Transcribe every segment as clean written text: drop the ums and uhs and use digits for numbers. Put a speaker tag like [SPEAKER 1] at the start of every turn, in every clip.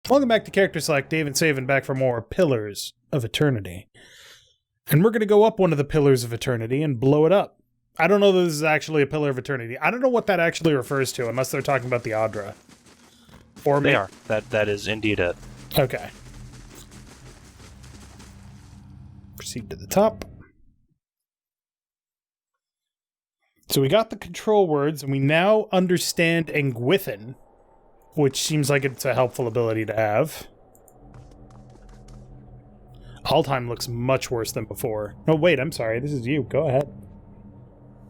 [SPEAKER 1] Welcome back to Character Select. Dave and Savin back for more Pillars of Eternity. And we're going to go up one of the Pillars of Eternity and blow it up. I don't know that this is actually a Pillar of Eternity. I don't know what that actually refers to, unless they're talking about the Audra. Or
[SPEAKER 2] they are. That is indeed it.
[SPEAKER 1] Okay. Proceed to the top. So we got the control words, and we now understand Engwithin, which seems like it's a helpful ability to have. All time looks much worse than before. No, wait, I'm sorry. This is you. Go ahead.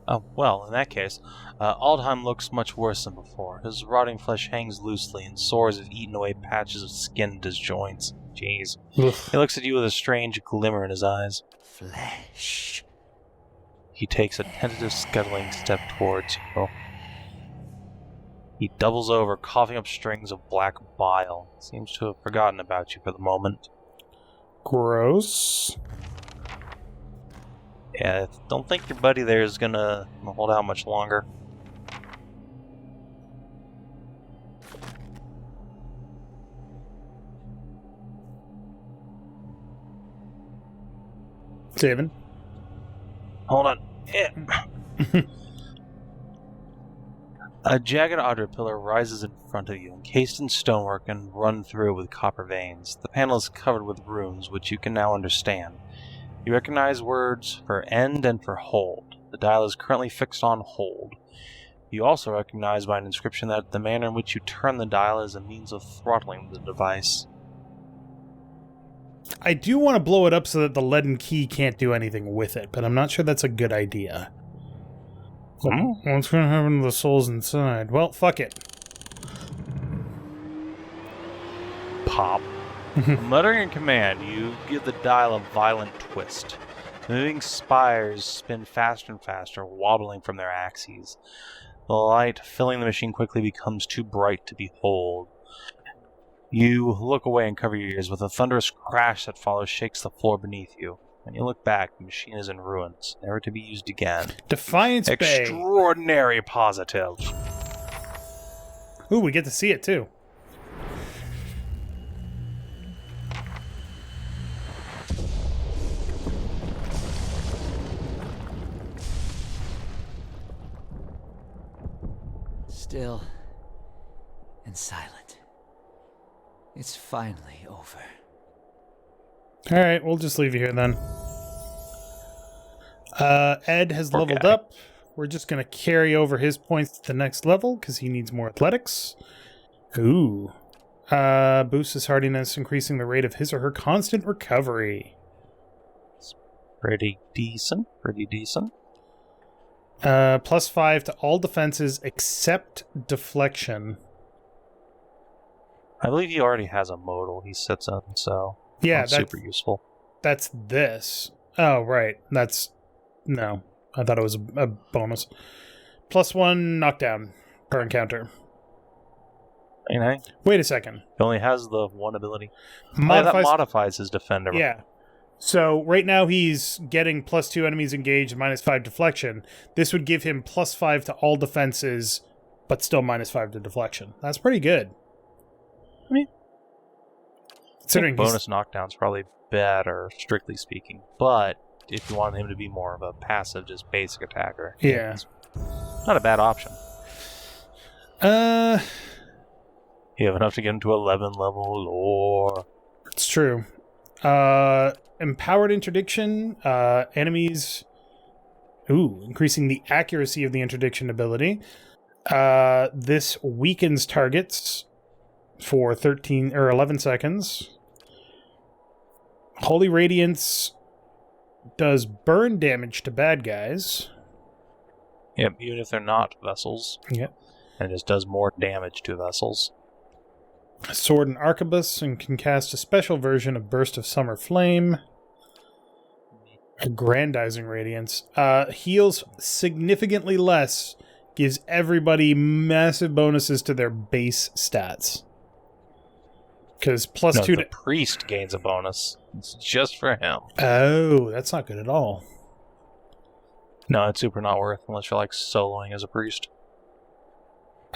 [SPEAKER 2] Oh, well, in that case, Aldheim looks much worse than before. His rotting flesh hangs loosely, and sores have eaten away patches of skin at his joints. Jeez.
[SPEAKER 1] Ugh.
[SPEAKER 2] He looks at you with a strange glimmer in his eyes.
[SPEAKER 3] Flesh.
[SPEAKER 2] He takes a tentative scuttling step towards you. He doubles over, coughing up strings of black bile. Seems to have forgotten about you for the moment.
[SPEAKER 1] Gross.
[SPEAKER 2] Yeah, don't think your buddy there is gonna hold out much longer.
[SPEAKER 1] Savin.
[SPEAKER 2] Hold on. A jagged Audra pillar rises in front of you, encased in stonework and run through with copper veins. The panel is covered with runes, which you can now understand. You recognize words for end and for hold. The dial is currently fixed on hold. You also recognize by an inscription that the manner in which you turn the dial is a means of throttling the device.
[SPEAKER 1] I do want to blow it up so that the leaden key can't do anything with it, but I'm not sure that's a good idea. What's going to happen to the souls inside? Well, fuck it.
[SPEAKER 2] Pop. Muttering a command, you give the dial a violent twist. The moving spires spin faster and faster, wobbling from their axes. The light filling the machine quickly becomes too bright to behold. You look away and cover your ears with a thunderous crash that follows shakes the floor beneath you. When you look back, the machine is in ruins, never to be used again.
[SPEAKER 1] Defiance Bay.
[SPEAKER 2] Extraordinary positive.
[SPEAKER 1] Ooh, we get to see it too.
[SPEAKER 3] Still and silent. It's finally over.
[SPEAKER 1] Alright, we'll just leave you here then. Ed has
[SPEAKER 2] Poor
[SPEAKER 1] leveled
[SPEAKER 2] guy.
[SPEAKER 1] up. We're just going to carry over his points to the next level because he needs more athletics. Ooh. Boosts his hardiness, increasing the rate of his or her constant recovery.
[SPEAKER 2] Pretty decent.
[SPEAKER 1] +5 to all defenses except deflection.
[SPEAKER 2] I believe he already has a modal he sits in, so
[SPEAKER 1] Yeah,
[SPEAKER 2] that's super useful.
[SPEAKER 1] That's this. Oh, right. No. I thought it was a bonus. +1 knockdown per encounter.
[SPEAKER 2] Okay.
[SPEAKER 1] Wait a second.
[SPEAKER 2] He only has the one ability. That modifies his defender.
[SPEAKER 1] Yeah. So right now he's getting +2 enemies engaged, -5 deflection. This would give him +5 to all defenses, but still -5 to deflection. That's pretty good.
[SPEAKER 2] I mean,
[SPEAKER 1] considering
[SPEAKER 2] bonus knockdown's probably better, strictly speaking. But if you want him to be more of a passive, just basic attacker,
[SPEAKER 1] yeah,
[SPEAKER 2] it's not a bad option. You have enough to get into 11 level lore.
[SPEAKER 1] It's true. Empowered interdiction. Enemies. Ooh, increasing the accuracy of the interdiction ability. This weakens targets for 13 or 11 seconds. Holy Radiance does burn damage to bad guys.
[SPEAKER 2] Yep, even if they're not vessels.
[SPEAKER 1] Yep.
[SPEAKER 2] And it just does more damage to vessels.
[SPEAKER 1] Sword and Arquebus, and can cast a special version of Burst of Summer Flame. Aggrandizing Radiance. Heals significantly less. Gives everybody massive bonuses to their base stats. Because +2
[SPEAKER 2] the priest gains a bonus. It's just for him.
[SPEAKER 1] Oh, that's not good at all.
[SPEAKER 2] No, it's super not worth unless you're like soloing as a priest.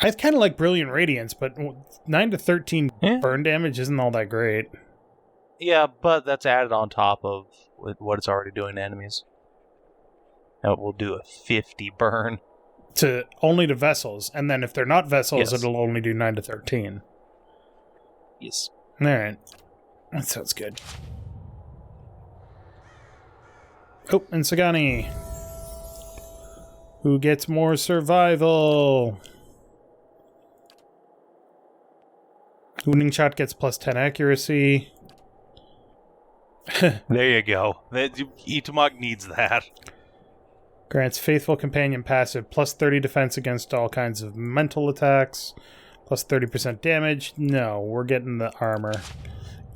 [SPEAKER 1] I kind of like Brilliant Radiance, but 9 to 13 burn damage isn't all that great.
[SPEAKER 2] Yeah, but that's added on top of what it's already doing to enemies. Now it will do a 50 burn.
[SPEAKER 1] Only to vessels, and then if they're not vessels,
[SPEAKER 2] Yes.
[SPEAKER 1] it'll only do 9 to 13.
[SPEAKER 2] Yes.
[SPEAKER 1] Alright. That sounds good. Oh, and Sagani. Who gets more survival? Wounding shot gets plus 10 accuracy.
[SPEAKER 2] There you go. Itamog needs that.
[SPEAKER 1] Grants Faithful Companion passive plus 30 defense against all kinds of mental attacks. Plus 30% damage. No, we're getting the armor.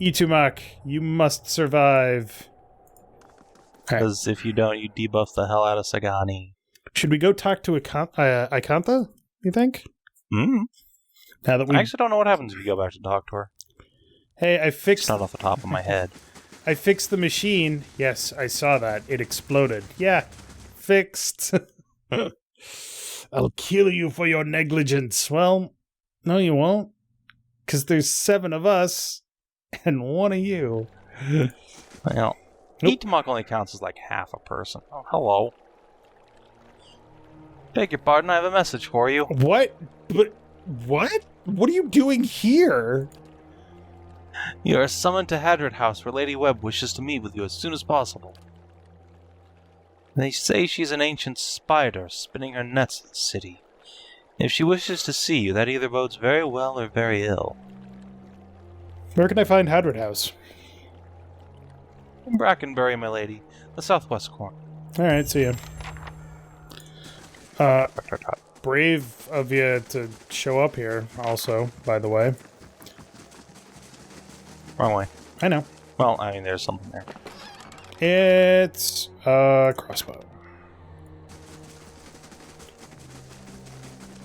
[SPEAKER 1] Itumak, you must survive.
[SPEAKER 2] Because if you don't, you debuff the hell out of Sagani.
[SPEAKER 1] Should we go talk to Ikantha, you think?
[SPEAKER 2] Mm.
[SPEAKER 1] Now that
[SPEAKER 2] I actually don't know what happens if you go back to talk to her.
[SPEAKER 1] Hey, I
[SPEAKER 2] It's
[SPEAKER 1] fixed...
[SPEAKER 2] not off the top of my head.
[SPEAKER 1] I fixed the machine. Yes, I saw that. It exploded. Yeah, fixed. I'll kill you for your negligence. Well, no you won't. Because there's 7 of us and 1 of you.
[SPEAKER 2] Well,
[SPEAKER 1] Nope.
[SPEAKER 2] Itamog only counts as like half a person. Oh, hello. Beg your pardon, I have a message for you.
[SPEAKER 1] What? But what? What are you doing here?
[SPEAKER 2] You are summoned to Hadrid House, where Lady Webb wishes to meet with you as soon as possible. They say she's an ancient spider, spinning her nets in the city. If she wishes to see you, that either bodes very well or very ill.
[SPEAKER 1] Where can I find Hadrid House?
[SPEAKER 2] In Brackenbury, my lady, the southwest corner.
[SPEAKER 1] Alright, see ya. Brave of you to show up here, also, by the way.
[SPEAKER 2] Wrong way.
[SPEAKER 1] I know.
[SPEAKER 2] Well, I mean, there's something there.
[SPEAKER 1] It's a crossbow.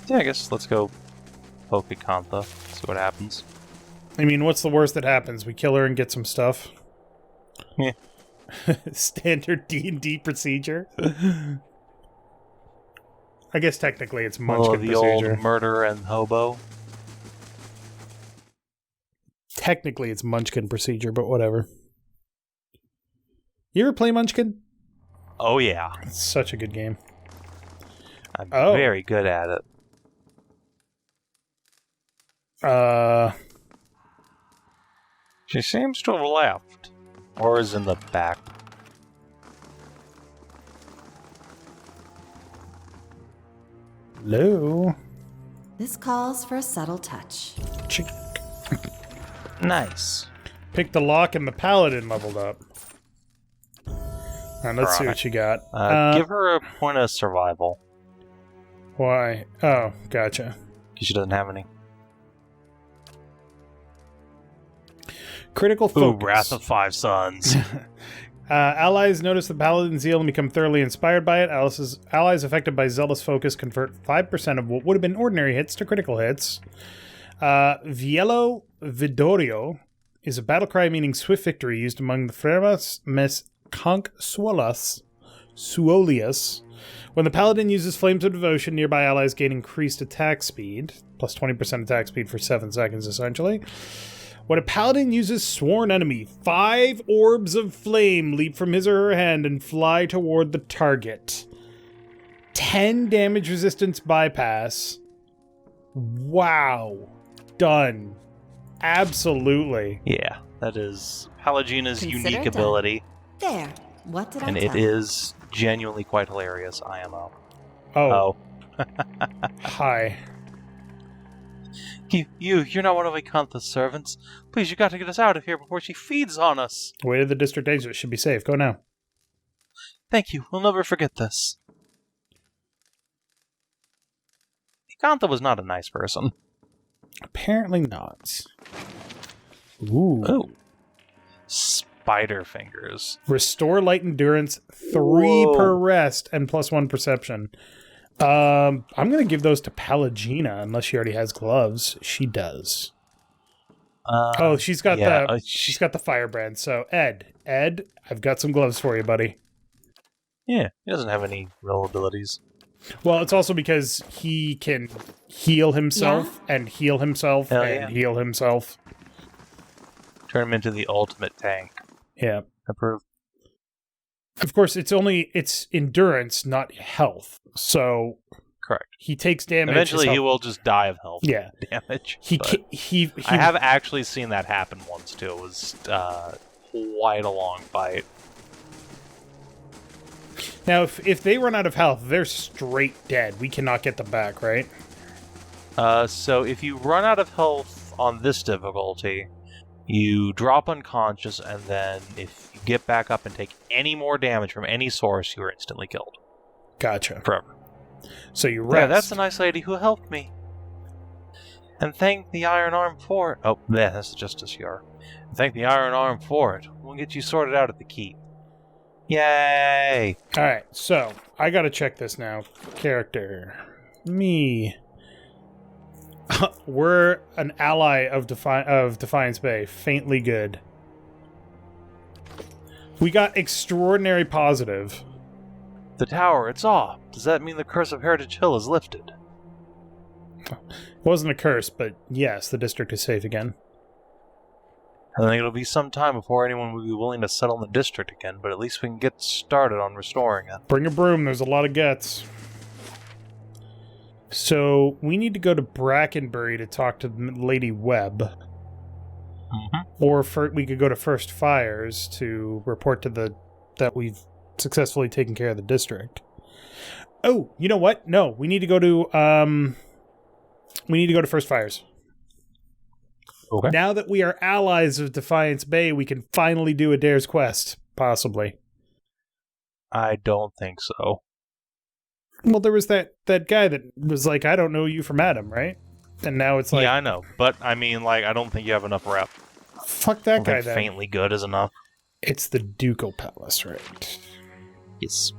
[SPEAKER 2] Yeah, I guess let's go poke Ikantha, see what happens.
[SPEAKER 1] I mean, what's the worst that happens? We kill her and get some stuff.
[SPEAKER 2] Yeah.
[SPEAKER 1] Standard D&D procedure. I guess technically it's
[SPEAKER 2] Oh,
[SPEAKER 1] Munchkin
[SPEAKER 2] the
[SPEAKER 1] procedure.
[SPEAKER 2] old murder and hobo.
[SPEAKER 1] Technically it's Munchkin procedure, but whatever. You ever play Munchkin?
[SPEAKER 2] Oh, yeah.
[SPEAKER 1] It's such a good game.
[SPEAKER 2] I'm
[SPEAKER 1] Oh.
[SPEAKER 2] very good at it. She seems to have left. Or is in the back.
[SPEAKER 1] Hello?
[SPEAKER 4] This calls for a subtle touch.
[SPEAKER 1] Chick.
[SPEAKER 2] Nice.
[SPEAKER 1] Pick the lock and the paladin leveled up. And let's see what you got.
[SPEAKER 2] Give her a point of survival.
[SPEAKER 1] Why? Oh, gotcha.
[SPEAKER 2] Because she doesn't have any.
[SPEAKER 1] Critical
[SPEAKER 2] Ooh,
[SPEAKER 1] focus.
[SPEAKER 2] Wrath of Five Sons.
[SPEAKER 1] Allies notice the paladin's zeal and become thoroughly inspired by it. Allies affected by zealous focus convert 5% of what would have been ordinary hits to critical hits. Viello Vidorio is a battle cry meaning swift victory used among the Fremas mes conch suolius. When the paladin uses Flames of Devotion, nearby allies gain increased attack speed, plus 20% attack speed for 7 seconds essentially. When a paladin uses Sworn Enemy, 5 orbs of flame leap from his or her hand and fly toward the target. 10 damage resistance bypass. Wow. Done. Absolutely.
[SPEAKER 2] Yeah, that is Palagina's
[SPEAKER 4] Consider
[SPEAKER 2] unique
[SPEAKER 4] done.
[SPEAKER 2] ability.
[SPEAKER 4] There. What did
[SPEAKER 2] And
[SPEAKER 4] I
[SPEAKER 2] it
[SPEAKER 4] tell you?
[SPEAKER 2] is genuinely quite hilarious, IMO.
[SPEAKER 1] Oh,
[SPEAKER 2] Oh.
[SPEAKER 1] hi.
[SPEAKER 2] You're not one of Ikantha's servants. Please, you got to get us out of here before she feeds on us.
[SPEAKER 1] Way to the district exit. Should be safe. Go now.
[SPEAKER 2] Thank you. We'll never forget this. Ikantha was not a nice person.
[SPEAKER 1] Apparently not. Ooh.
[SPEAKER 2] Oh. Spider fingers.
[SPEAKER 1] Restore light endurance, 3
[SPEAKER 2] Whoa.
[SPEAKER 1] per rest, and plus 1 perception. I'm going to give those to Palagina, unless she already has gloves. She does. Oh, she's got she's got the firebrand. So Ed, I've got some gloves for you, buddy.
[SPEAKER 2] Yeah, he doesn't have any real abilities.
[SPEAKER 1] Well, it's also because he can heal himself and heal himself
[SPEAKER 2] Hell
[SPEAKER 1] and
[SPEAKER 2] yeah.
[SPEAKER 1] heal himself.
[SPEAKER 2] Turn him into the ultimate tank.
[SPEAKER 1] Yeah.
[SPEAKER 2] Approved.
[SPEAKER 1] Of course, it's endurance, not health. So
[SPEAKER 2] Correct.
[SPEAKER 1] he takes damage.
[SPEAKER 2] Eventually,
[SPEAKER 1] his
[SPEAKER 2] he
[SPEAKER 1] health-
[SPEAKER 2] will just die of health
[SPEAKER 1] Yeah.
[SPEAKER 2] damage.
[SPEAKER 1] He
[SPEAKER 2] but
[SPEAKER 1] he
[SPEAKER 2] I have actually seen that happen once too. It was quite a long fight.
[SPEAKER 1] Now, if they run out of health, they're straight dead. We cannot get them back, right?
[SPEAKER 2] So if you run out of health on this difficulty, you drop unconscious, and then if you get back up and take any more damage from any source, you are instantly killed.
[SPEAKER 1] Gotcha.
[SPEAKER 2] Forever.
[SPEAKER 1] So you rest.
[SPEAKER 2] Yeah, that's the nice lady who helped me. And thank the Iron Arm for it. Oh, yeah, that's Justice Yar. Thank the Iron Arm for it. We'll get you sorted out at the keep. Yay!
[SPEAKER 1] All right, so I gotta check this now. Character, me. We're an ally of Defiance Bay. Faintly good. We got extraordinary positive.
[SPEAKER 2] The tower, it's off. Does that mean the curse of Heritage Hill is lifted?
[SPEAKER 1] It wasn't a curse, but yes, the district is safe again.
[SPEAKER 2] I think it'll be some time before anyone will be willing to settle in the district again, but at least we can get started on restoring it.
[SPEAKER 1] Bring a broom. There's a lot of guts. So we need to go to Brackenbury to talk to Lady Webb.
[SPEAKER 2] Mm-hmm.
[SPEAKER 1] Or we could go to First Fires to report to that we've successfully taken care of the district. Oh, you know what? No, we need to go to First Fires.
[SPEAKER 2] Okay.
[SPEAKER 1] Now that we are allies of Defiance Bay, we can finally do Adair's quest, possibly.
[SPEAKER 2] I don't think so.
[SPEAKER 1] Well, there was that guy that was like, I don't know you from Adam, right? And now it's like,
[SPEAKER 2] Yeah, I know, but I mean, like, I don't think you have enough rep.
[SPEAKER 1] fuck
[SPEAKER 2] I
[SPEAKER 1] that
[SPEAKER 2] don't
[SPEAKER 1] guy
[SPEAKER 2] think
[SPEAKER 1] then.
[SPEAKER 2] faintly good is enough.
[SPEAKER 1] It's the Ducal Palace, right?
[SPEAKER 2] Yes.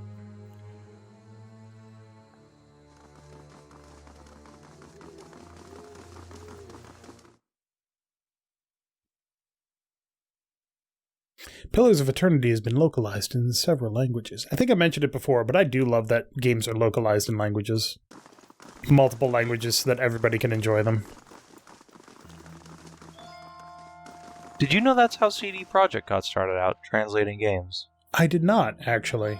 [SPEAKER 1] Pillars of Eternity has been localized in several languages. I think I mentioned it before, but I do love that games are localized in languages. Multiple languages so that everybody can enjoy them.
[SPEAKER 2] Did you know that's how CD Projekt got started out, translating games?
[SPEAKER 1] I did not, actually.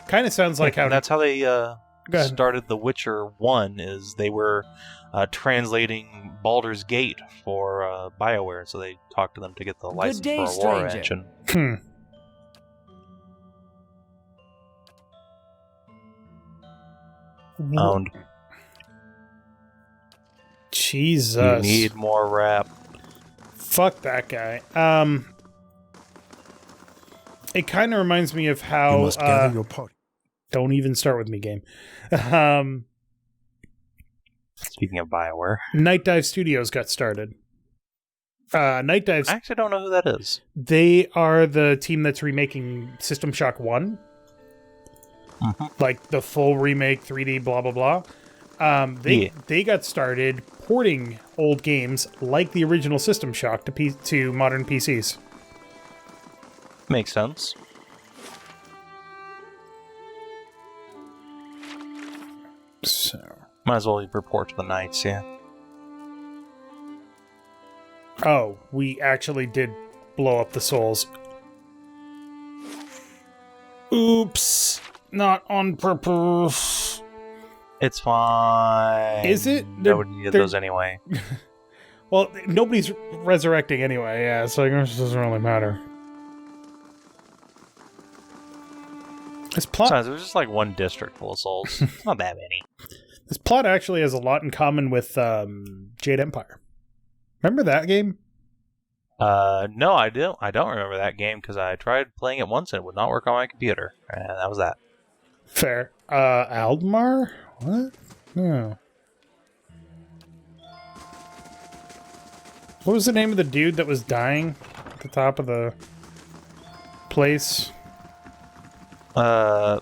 [SPEAKER 1] Kind of sounds like how...
[SPEAKER 2] And that's how they
[SPEAKER 1] Go ahead.
[SPEAKER 2] started The Witcher 1, is they were translating Baldur's Gate for BioWare, so they talked to them to get the license
[SPEAKER 3] day,
[SPEAKER 2] for Aurora
[SPEAKER 3] stranger.
[SPEAKER 2] engine. Owned.
[SPEAKER 1] Jesus.
[SPEAKER 2] You need more rap.
[SPEAKER 1] Fuck that guy. It kind of reminds me of how...
[SPEAKER 5] You must gather your party.
[SPEAKER 1] Don't even start with me, game.
[SPEAKER 2] Speaking of BioWare.
[SPEAKER 1] Night Dive Studios got started. Night Dive's...
[SPEAKER 2] I actually don't know who that is.
[SPEAKER 1] They are the team that's remaking System Shock 1. Like the full remake, 3D, blah, blah, blah. They got started porting old games like the original System Shock to modern PCs.
[SPEAKER 2] Makes sense.
[SPEAKER 1] So...
[SPEAKER 2] Might as well report to the Knights, yeah.
[SPEAKER 1] Oh, we actually did blow up the souls. Oops. Not on purpose.
[SPEAKER 2] It's fine.
[SPEAKER 1] Is it?
[SPEAKER 2] Nobody needed
[SPEAKER 1] they're-
[SPEAKER 2] those anyway.
[SPEAKER 1] Well, nobody's resurrecting anyway, yeah, so I guess it doesn't really matter. This plot,
[SPEAKER 2] Besides, there's just like one district full of souls. Not that many.
[SPEAKER 1] this plot actually has a lot in common with Jade Empire. Remember that game?
[SPEAKER 2] No, I don't remember that game because I tried playing it once and it would not work on my computer. And that was that.
[SPEAKER 1] Fair. Aldmar? What? No. What was the name of the dude that was dying at the top of the place?
[SPEAKER 2] Edmar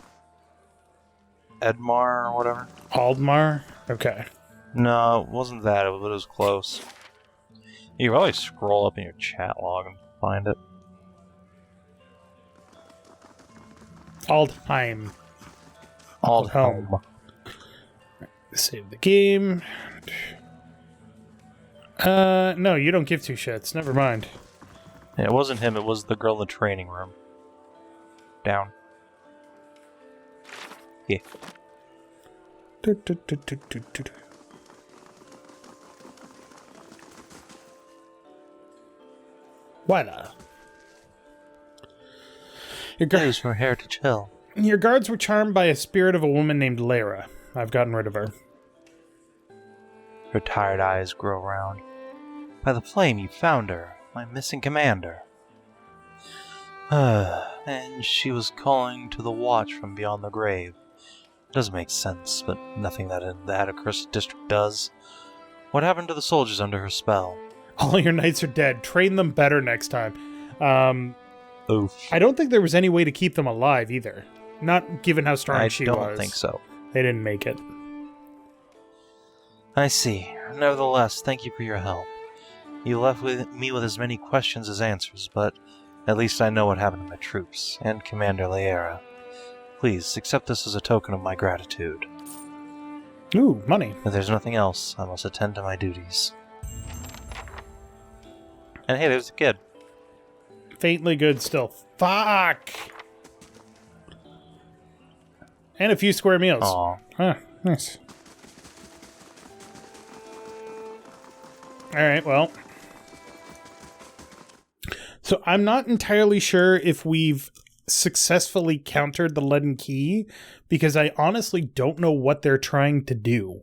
[SPEAKER 2] or whatever.
[SPEAKER 1] Aldmar? Okay.
[SPEAKER 2] No, it wasn't that, but it was close. You can probably scroll up in your chat log and find it.
[SPEAKER 1] Aldheim.
[SPEAKER 2] Aldhelm.
[SPEAKER 1] Save the game. No, you don't give two shits. Never mind.
[SPEAKER 2] Yeah, it wasn't him, it was the girl in the training room. Down. Yeah.
[SPEAKER 1] Voila.
[SPEAKER 2] Use from here to chill.
[SPEAKER 1] Your guards were charmed by a spirit of a woman named Lara. I've gotten rid of her.
[SPEAKER 2] Her tired eyes grow round. By the flame, you found her, my missing commander. And she was calling to the watch from beyond the grave. It doesn't make sense, but nothing that in that accursed district does. What happened to the soldiers under her spell?
[SPEAKER 1] All your knights are dead. Train them better next time.
[SPEAKER 2] Oof.
[SPEAKER 1] I don't think there was any way to keep them alive either. Not given how strong she was.
[SPEAKER 2] I don't think so.
[SPEAKER 1] They didn't make it.
[SPEAKER 2] I see. Nevertheless, thank you for your help. You left me with as many questions as answers, but at least I know what happened to my troops, and Commander Lara. Please, accept this as a token of my gratitude.
[SPEAKER 1] Ooh, money.
[SPEAKER 2] If there's nothing else, I must attend to my duties. And hey, there's a kid.
[SPEAKER 1] Faintly good still. Fuck! And a few square meals.
[SPEAKER 2] Aw.
[SPEAKER 1] Huh, nice. Alright, well. So I'm not entirely sure if we've successfully countered the leaden key, because I honestly don't know what they're trying to do.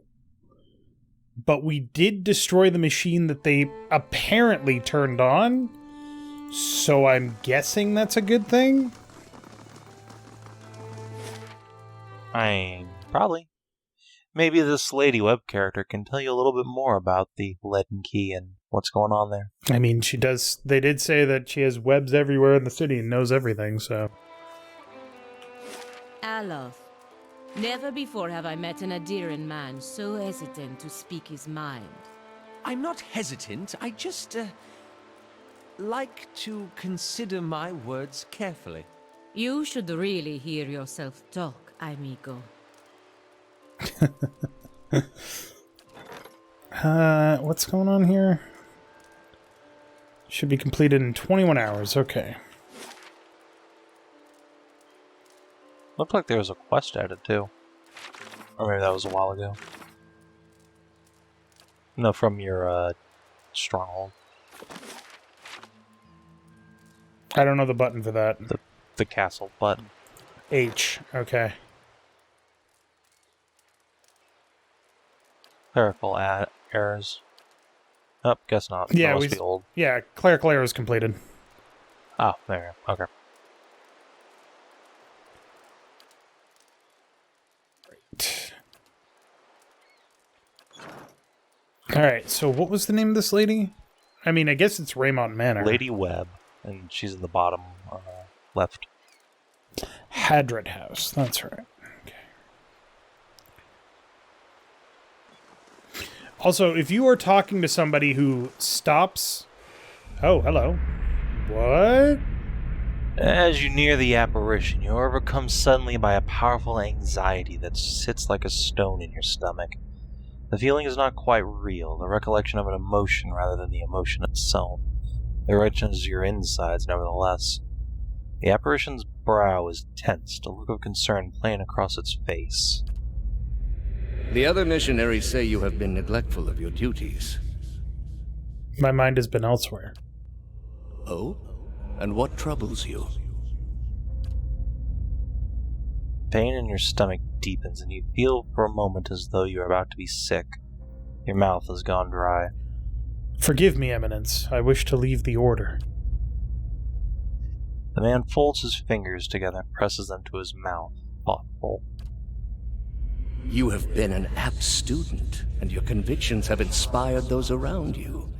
[SPEAKER 1] But we did destroy the machine that they apparently turned on, so I'm guessing that's a good thing?
[SPEAKER 2] Probably. Maybe this Lady Web character can tell you a little bit more about the leaden key and what's going on there.
[SPEAKER 1] I mean, she does. They did say that she has webs everywhere in the city and knows everything, so.
[SPEAKER 5] Aloth, never before have I met an Adiran man so hesitant to speak his mind.
[SPEAKER 6] I'm not hesitant, I just, like to consider my words carefully.
[SPEAKER 5] You should really hear yourself talk, amigo.
[SPEAKER 1] What's going on here? Should be completed in 21 hours, okay.
[SPEAKER 2] Looked like there was a quest added too. Or maybe that was a while ago. No, from your, stronghold.
[SPEAKER 1] I don't know the button for that.
[SPEAKER 2] The castle button.
[SPEAKER 1] H, okay.
[SPEAKER 2] Clerical errors. Oh, guess not.
[SPEAKER 1] Yeah,
[SPEAKER 2] that must be old.
[SPEAKER 1] Yeah, clerical error is completed.
[SPEAKER 2] Oh, there. Okay.
[SPEAKER 1] Alright, so what was the name of this lady? I mean, I guess it's Raymond Manor.
[SPEAKER 2] Lady Web, and she's in the bottom left.
[SPEAKER 1] Hadred House, that's right. Okay. Also, if you are talking to somebody who stops... Oh, hello. What?
[SPEAKER 2] As you near the apparition, you are overcome suddenly by a powerful anxiety that sits like a stone in your stomach. The feeling is not quite real, the recollection of an emotion rather than the emotion itself. It reaches your insides, nevertheless. The apparition's brow is tense, a look of concern playing across its face.
[SPEAKER 7] The other missionaries say you have been neglectful of your duties.
[SPEAKER 1] My mind has been elsewhere.
[SPEAKER 7] Oh? And what troubles you?
[SPEAKER 2] Pain in your stomach deepens, and you feel for a moment as though you are about to be sick. Your mouth has gone dry.
[SPEAKER 1] Forgive me, Eminence. I wish to leave the Order.
[SPEAKER 2] The man folds his fingers together and presses them to his mouth, thoughtful.
[SPEAKER 7] You have been an apt student, and your convictions have inspired those around you.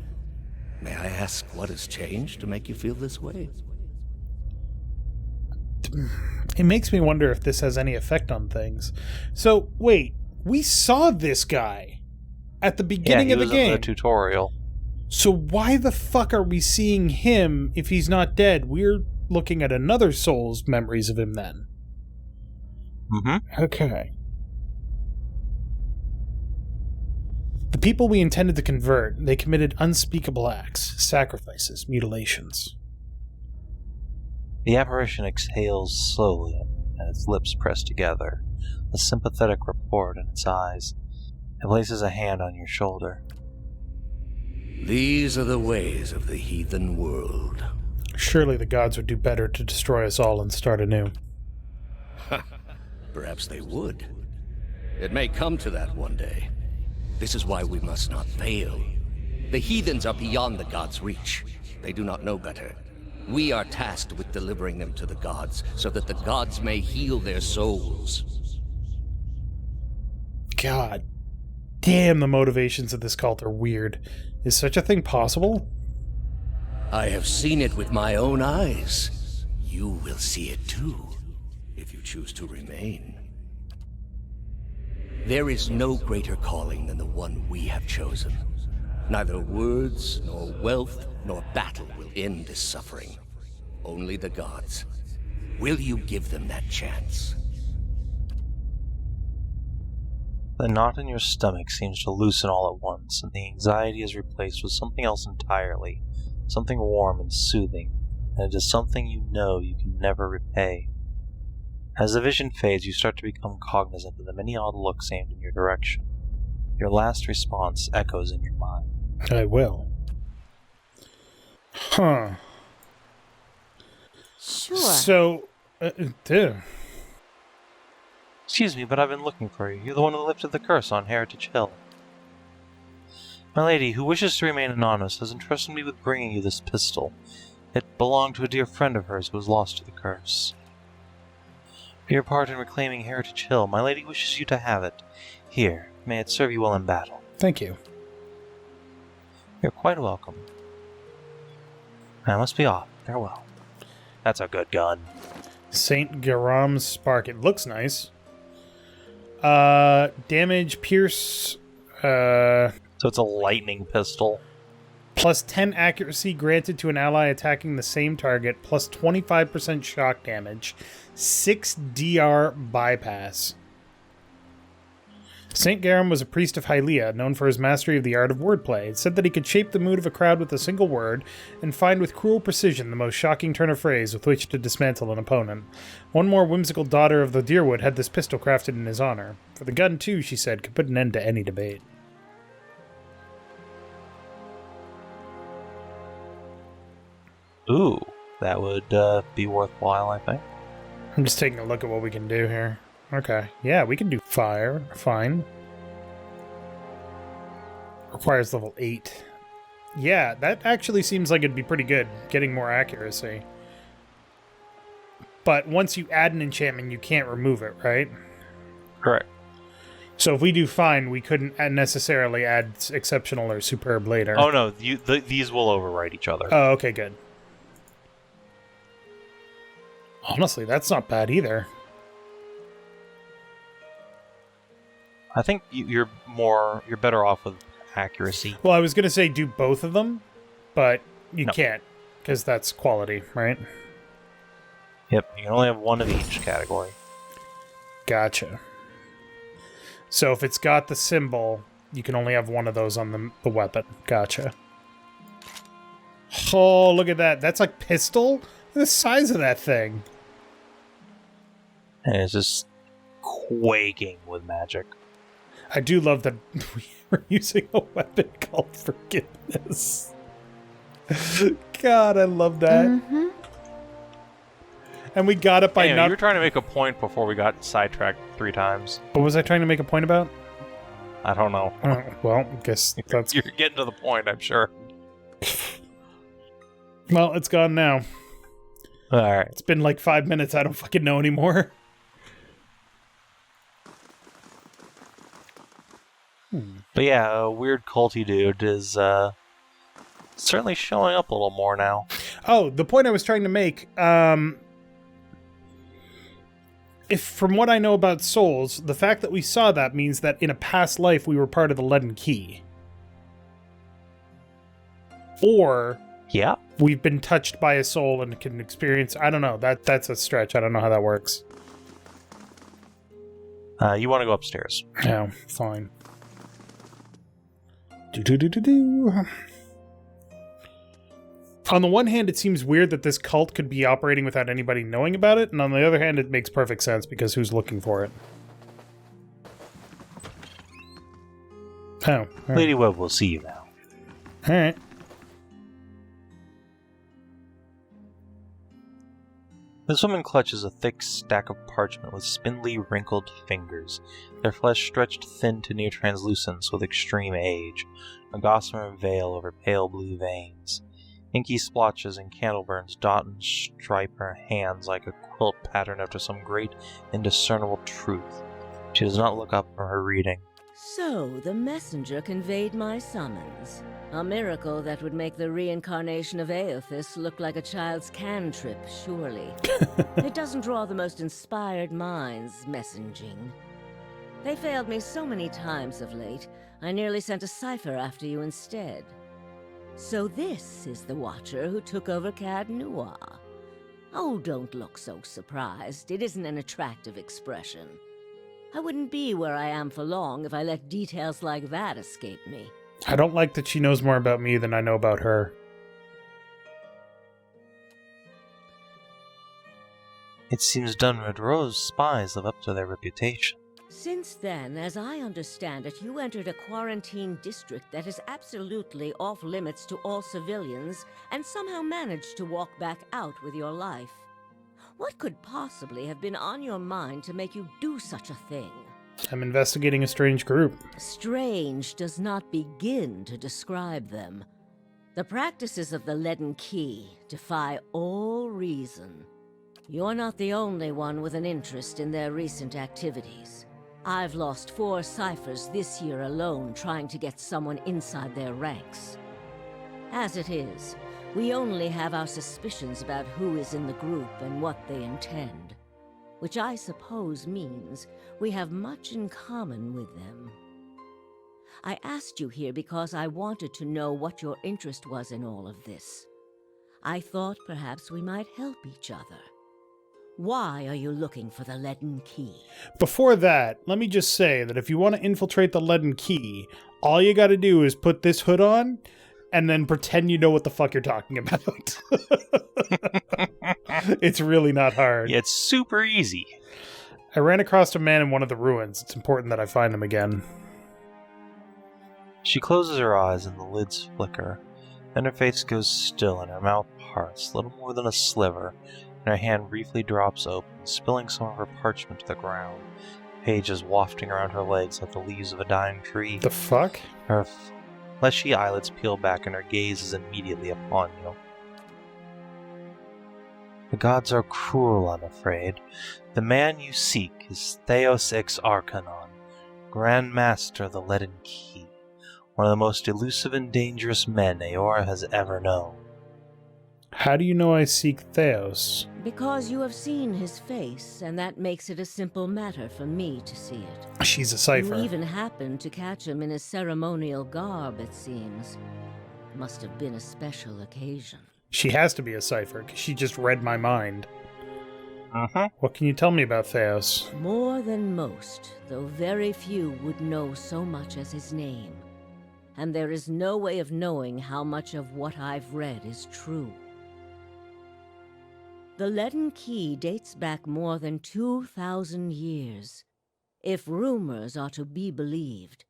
[SPEAKER 7] May I ask what has changed to make you feel this way?
[SPEAKER 1] It makes me wonder if this has any effect on things. So, wait, we saw this guy at the beginning of the game.
[SPEAKER 2] Yeah, he was in the tutorial.
[SPEAKER 1] So why the fuck are we seeing him if he's not dead? We're looking at another soul's memories of him then.
[SPEAKER 2] Mm-hmm.
[SPEAKER 1] Okay. The people we intended to convert, they committed unspeakable acts, sacrifices, mutilations.
[SPEAKER 2] The apparition exhales slowly, and its lips press together, a sympathetic report in its eyes. It places a hand on your shoulder.
[SPEAKER 7] These are the ways of the heathen world.
[SPEAKER 1] Surely the gods would do better to destroy us all and start anew.
[SPEAKER 7] Perhaps they would. It may come to that one day. This is why we must not fail. The heathens are beyond the gods' reach. They do not know better. We are tasked with delivering them to the gods, so that the gods may heal their souls.
[SPEAKER 1] God damn, the motivations of this cult are weird. Is such a thing possible?
[SPEAKER 7] I have seen it with my own eyes. You will see it too, if you choose to remain. There is no greater calling than the one we have chosen. Neither words, nor wealth, nor battle will end this suffering. Only the gods. Will you give them that chance?
[SPEAKER 2] The knot in your stomach seems to loosen all at once, and the anxiety is replaced with something else entirely, something warm and soothing, and it is something you know you can never repay. As the vision fades, you start to become cognizant of the many odd looks aimed in your direction. Your last response echoes in your mind.
[SPEAKER 1] I will. Huh.
[SPEAKER 4] Sure.
[SPEAKER 1] So, dude.
[SPEAKER 2] Excuse me, but I've been looking for you. You're the one who lifted the curse on Heritage Hill. My lady, who wishes to remain anonymous, has entrusted me with bringing you this pistol. It belonged to a dear friend of hers who was lost to the curse. For your part in reclaiming Heritage Hill, my lady wishes you to have it. Here, may it serve you well in battle.
[SPEAKER 1] Thank you.
[SPEAKER 2] You're quite welcome. I must be off. Farewell. That's a good gun.
[SPEAKER 1] St. Garam's Spark. It looks nice. Damage, pierce,
[SPEAKER 2] So it's a lightning pistol.
[SPEAKER 1] plus 10 accuracy granted to an ally attacking the same target, plus 25% shock damage, 6 DR bypass. St. Garam was a priest of Hylia, known for his mastery of the art of wordplay. It said that he could shape the mood of a crowd with a single word, and find with cruel precision the most shocking turn of phrase with which to dismantle an opponent. One more whimsical daughter of the Deerwood had this pistol crafted in his honor. For the gun, too, she said, could put an end to any debate.
[SPEAKER 2] Ooh, that would be worthwhile, I think.
[SPEAKER 1] I'm just taking a look at what we can do here. Okay. Yeah, we can do fire. Fine. Requires level 8. Yeah, that actually seems like it'd be pretty good, getting more accuracy. But once you add an enchantment, you can't remove it, right?
[SPEAKER 2] Correct.
[SPEAKER 1] So if we do fine, we couldn't necessarily add exceptional or superb later.
[SPEAKER 2] Oh no, these will override each other.
[SPEAKER 1] Oh, okay, good. Honestly, that's not bad either.
[SPEAKER 2] I think you're better off with accuracy.
[SPEAKER 1] Well, I was going to say do both of them, but you
[SPEAKER 2] No.
[SPEAKER 1] can't, because that's quality, right?
[SPEAKER 2] Yep, you can only have one of each category.
[SPEAKER 1] Gotcha. So if it's got the symbol, you can only have one of those on the weapon. Gotcha. Oh, look at that. That's like pistol? Look at the size of that thing.
[SPEAKER 2] And it's just quaking with magic.
[SPEAKER 1] I do love that we're using a weapon called Forgiveness. God, I love that.
[SPEAKER 4] Mm-hmm.
[SPEAKER 1] And we got it by
[SPEAKER 2] Anyway,
[SPEAKER 1] not...
[SPEAKER 2] you were trying to make a point before we got sidetracked 3 times.
[SPEAKER 1] What was I trying to make a point about?
[SPEAKER 2] I don't know.
[SPEAKER 1] Oh, well, I guess that's...
[SPEAKER 2] You're getting to the point, I'm sure.
[SPEAKER 1] Well, it's gone now.
[SPEAKER 2] Alright.
[SPEAKER 1] It's been like 5 minutes. I don't fucking know anymore.
[SPEAKER 2] But yeah, a weird culty dude is certainly showing up a little more now.
[SPEAKER 1] Oh, the point I was trying to make, if from what I know about souls, the fact that we saw that means that in a past life we were part of the Leaden Key. Or
[SPEAKER 2] Yeah.
[SPEAKER 1] we've been touched by a soul and can experience... I don't know. That's a stretch. I don't know how that works.
[SPEAKER 2] You want to go upstairs.
[SPEAKER 1] No, fine. On the one hand, it seems weird that this cult could be operating without anybody knowing about it, and on the other hand, it makes perfect sense because who's looking for it? Oh. All right.
[SPEAKER 2] Lady Webb will see you now.
[SPEAKER 1] Alright.
[SPEAKER 2] This woman clutches a thick stack of parchment with spindly, wrinkled fingers, their flesh stretched thin to near translucence with extreme age, a gossamer veil over pale blue veins. Inky splotches and candle burns dot and stripe her hands like a quilt patterned after some great, indiscernible truth. She does not look up from her reading.
[SPEAKER 5] So, the messenger conveyed my summons. A miracle that would make the reincarnation of Aothis look like a child's cantrip, surely. It doesn't draw the most inspired minds, messaging. They failed me so many times of late, I nearly sent a Cypher after you instead. So this is the Watcher who took over Cad Noir. Oh, don't look so surprised. It isn't an attractive expression. I wouldn't be where I am for long if I let details like that escape me.
[SPEAKER 1] I don't like that she knows more about me than I know about her.
[SPEAKER 2] It seems Dunredro's spies live up to their reputation.
[SPEAKER 5] Since then, as I understand it, you entered a quarantine district that is absolutely off limits to all civilians and somehow managed to walk back out with your life. What could possibly have been on your mind to make you do such a thing?
[SPEAKER 1] I'm investigating a strange group.
[SPEAKER 5] Strange does not begin to describe them. The practices of the Leaden Key defy all reason. You're not the only one with an interest in their recent activities. I've lost 4 Cyphers this year alone trying to get someone inside their ranks. As it is, we only have our suspicions about who is in the group and what they intend, which I suppose means we have much in common with them. I asked you here because I wanted to know what your interest was in all of this. I thought perhaps we might help each other. Why are you looking for the Leaden Key?
[SPEAKER 1] Before that, let me just say that if you want to infiltrate the Leaden Key, all you gotta do is put this hood on and then pretend you know what the fuck you're talking about. It's really not hard.
[SPEAKER 2] Yeah, it's super easy.
[SPEAKER 1] I ran across a man in one of the ruins. It's important that I find him again.
[SPEAKER 2] She closes her eyes and the lids flicker, then her face goes still and her mouth parts, little more than a sliver, and her hand briefly drops open, spilling some of her parchment to the ground. Pages wafting around her legs like the leaves of a dying tree.
[SPEAKER 1] The fuck?
[SPEAKER 2] Her fleshy eyelids peel back and her gaze is immediately upon you. The gods are cruel, I'm afraid. The man you seek is Theos Ex Arcanon, Grand Master of the Leaden Key, one of the most elusive and dangerous men Eora has ever known.
[SPEAKER 1] How do you know I seek Theos?
[SPEAKER 5] Because you have seen his face, and that makes it a simple matter for me to see it.
[SPEAKER 1] She's a Cypher.
[SPEAKER 5] You even happened to catch him in his ceremonial garb, it seems. Must have been a special occasion.
[SPEAKER 1] She has to be a Cypher, because she just read my mind.
[SPEAKER 2] Uh-huh.
[SPEAKER 1] What can you tell me about Theos?
[SPEAKER 5] More than most, though very few would know so much as his name. And there is no way of knowing how much of what I've read is true. The Leaden Key dates back more than 2,000 years. If rumors are to be believed,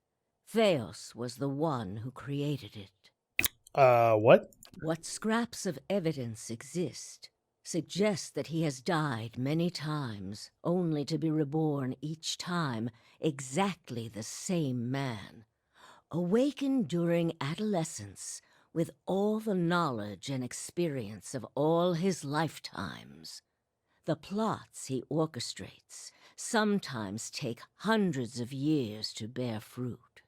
[SPEAKER 5] Theos was the one who created it.
[SPEAKER 1] What?
[SPEAKER 5] What scraps of evidence exist suggest that he has died many times, only to be reborn each time exactly the same man, awakened during adolescence with all the knowledge and experience of all his lifetimes. The plots he orchestrates sometimes take hundreds of years to bear fruit.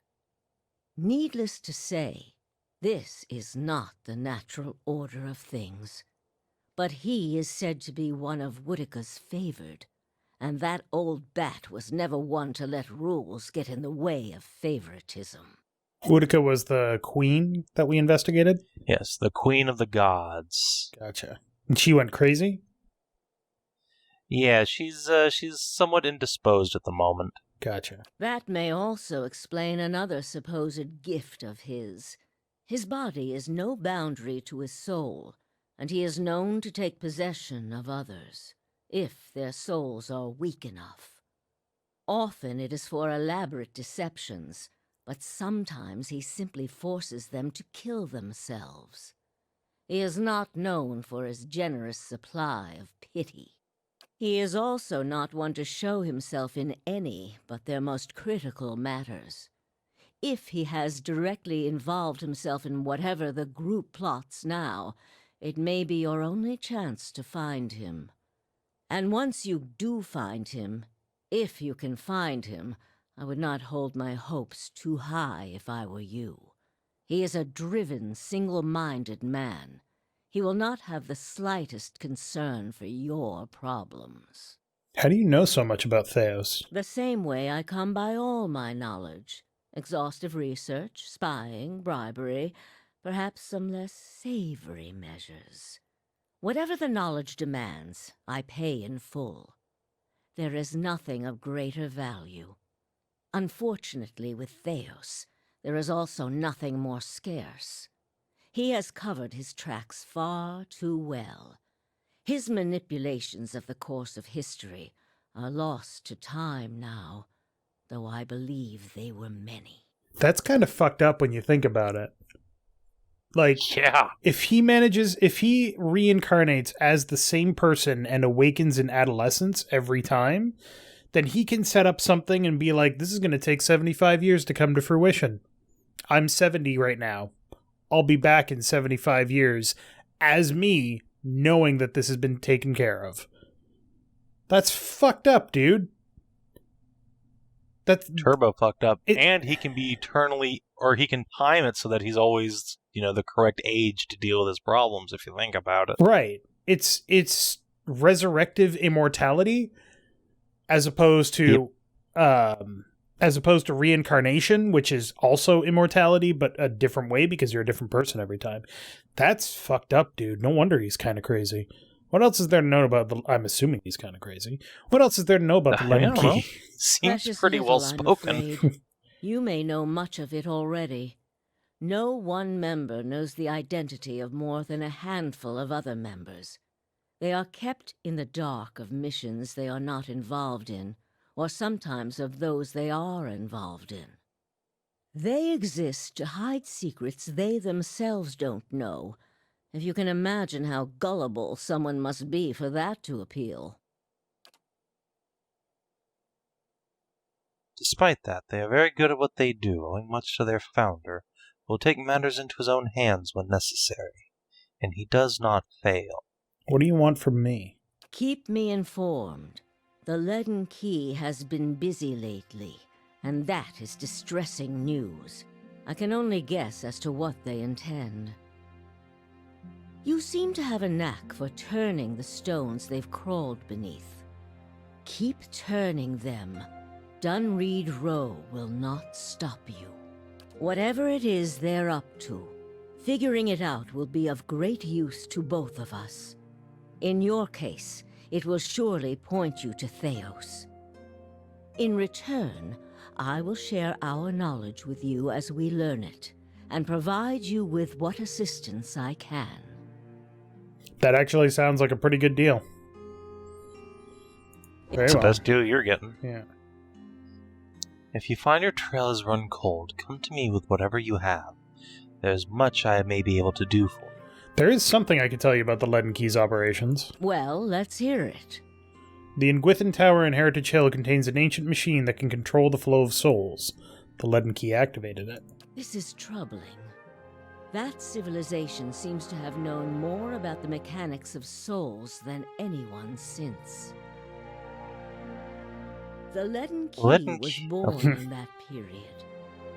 [SPEAKER 5] Needless to say, this is not the natural order of things. But he is said to be one of Woodica's favored, and that old bat was never one to let rules get in the way of favoritism.
[SPEAKER 1] Woodica was the queen that we investigated?
[SPEAKER 2] Yes, the Queen of the Gods.
[SPEAKER 1] Gotcha. And she went crazy?
[SPEAKER 2] Yeah, she's somewhat indisposed at the moment.
[SPEAKER 1] Gotcha.
[SPEAKER 5] That may also explain another supposed gift of his. His body is no boundary to his soul, and he is known to take possession of others, if their souls are weak enough. Often it is for elaborate deceptions, but sometimes he simply forces them to kill themselves. He is not known for his generous supply of pity. He is also not one to show himself in any but their most critical matters. If he has directly involved himself in whatever the group plots now, it may be your only chance to find him. And once you do find him, if you can find him, I would not hold my hopes too high if I were you. He is a driven, single-minded man. He will not have the slightest concern for your problems.
[SPEAKER 1] How do you know so much about Theos?
[SPEAKER 5] The same way I come by all my knowledge. Exhaustive research, spying, bribery, perhaps some less savory measures. Whatever the knowledge demands, I pay in full. There is nothing of greater value. Unfortunately, with Theos, there is also nothing more scarce. He has covered his tracks far too well. His manipulations of the course of history are lost to time now, though I believe they were many.
[SPEAKER 1] That's kind of fucked up when you think about it. Like,
[SPEAKER 2] Yeah.
[SPEAKER 1] if he reincarnates as the same person and awakens in adolescence every time, then he can set up something and be like, this is going to take 75 years to come to fruition. I'm 70 right now. I'll be back in 75 years as me, knowing that this has been taken care of. That's fucked up, dude. That's
[SPEAKER 2] Turbo fucked up. And he can be eternally, or he can time it so that he's always, the correct age to deal with his problems, if you think about it.
[SPEAKER 1] right. It's resurrective immortality as opposed to reincarnation, which is also immortality, but a different way because you're a different person every time. That's fucked up, dude. No wonder he's kind of crazy. What else is there to know about I'm assuming he's kind of crazy. What else is there to know about the Lemon Key?
[SPEAKER 2] Seems
[SPEAKER 5] Precious
[SPEAKER 2] pretty
[SPEAKER 5] little,
[SPEAKER 2] well
[SPEAKER 5] I'm
[SPEAKER 2] spoken.
[SPEAKER 5] afraid. You may know much of it already. No one member knows the identity of more than a handful of other members. They are kept in the dark of missions they are not involved in, or sometimes of those they are involved in. They exist to hide secrets they themselves don't know, if you can imagine how gullible someone must be for that to appeal.
[SPEAKER 2] Despite that, they are very good at what they do, owing much to their founder, who will take matters into his own hands when necessary, and he does not fail.
[SPEAKER 1] What do you want from me?
[SPEAKER 5] Keep me informed. The Leaden Key has been busy lately, and that is distressing news. I can only guess as to what they intend. You seem to have a knack for turning the stones they've crawled beneath. Keep turning them. Dunreed Row will not stop you. Whatever it is they're up to, figuring it out will be of great use to both of us. In your case, it will surely point you to Theos. In return, I will share our knowledge with you as we learn it, and provide you with what assistance I can.
[SPEAKER 1] That actually sounds like a pretty good deal. Very
[SPEAKER 2] It's
[SPEAKER 1] well.
[SPEAKER 2] the best deal you're getting.
[SPEAKER 1] Yeah.
[SPEAKER 2] If you find your trail has run cold, come to me with whatever you have. There's much I may be able to do for you.
[SPEAKER 1] There is something I can tell you about the Leaden Key's operations.
[SPEAKER 5] Well, let's hear it.
[SPEAKER 1] The Ingwithan Tower in Heritage Hill contains an ancient machine that can control the flow of souls. The Leaden Key activated it.
[SPEAKER 5] This is troubling. That civilization seems to have known more about the mechanics of souls than anyone since. The Leaden Key was born in that period.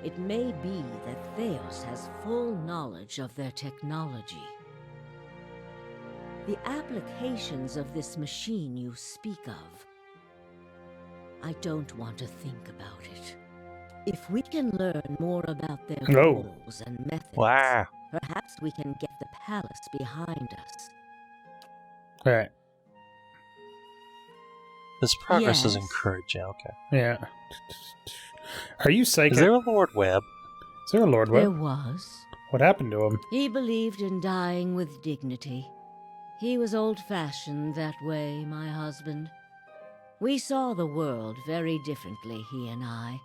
[SPEAKER 5] It may be that Theos has full knowledge of their technology. The applications of this machine you speak of, I don't want to think about it. If we can learn more about their goals and methods,
[SPEAKER 2] Wow.
[SPEAKER 5] perhaps we can get the palace behind us.
[SPEAKER 1] Alright.
[SPEAKER 2] This progress is
[SPEAKER 5] Yes.
[SPEAKER 2] encouraging, okay.
[SPEAKER 1] Yeah. Are you psychic?
[SPEAKER 2] Is there a Lord Webb?
[SPEAKER 1] Is there a Lord
[SPEAKER 5] There
[SPEAKER 1] Webb?
[SPEAKER 5] was.
[SPEAKER 1] What happened to him?
[SPEAKER 5] He believed in dying with dignity. He was old-fashioned that way, my husband. We saw the world very differently, he and I.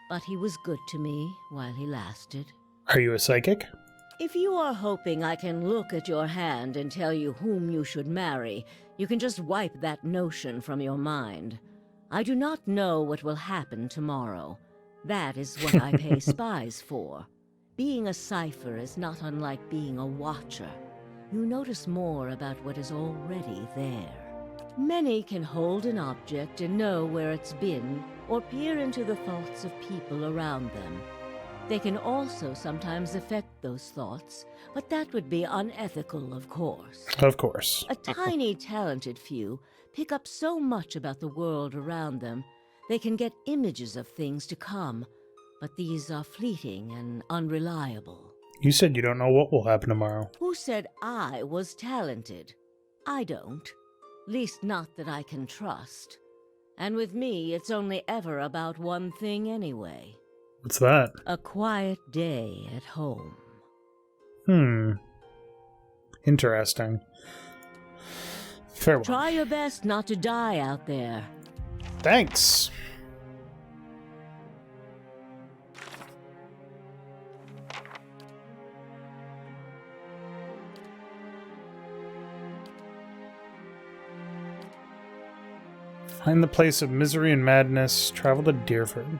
[SPEAKER 5] But he was good to me while he lasted.
[SPEAKER 1] Are you a psychic?
[SPEAKER 5] If you are hoping I can look at your hand and tell you whom you should marry, you can just wipe that notion from your mind. I do not know what will happen tomorrow. That is what I pay spies for. Being a Cypher is not unlike being a watcher. You notice more about what is already there. Many can hold an object and know where it's been, or peer into the thoughts of people around them. They can also sometimes affect those thoughts, but that would be unethical, of course.
[SPEAKER 1] Of course.
[SPEAKER 5] A tiny, talented few pick up so much about the world around them, they can get images of things to come, but these are fleeting and unreliable.
[SPEAKER 1] You said you don't know what will happen tomorrow.
[SPEAKER 5] Who said I was talented? I don't. Least not that I can trust. And with me, it's only ever about one thing anyway.
[SPEAKER 1] What's that?
[SPEAKER 5] A quiet day at home.
[SPEAKER 1] Interesting. Farewell.
[SPEAKER 5] Try your best not to die out there.
[SPEAKER 1] Thanks. Find the place of misery and madness. Travel to Deerford.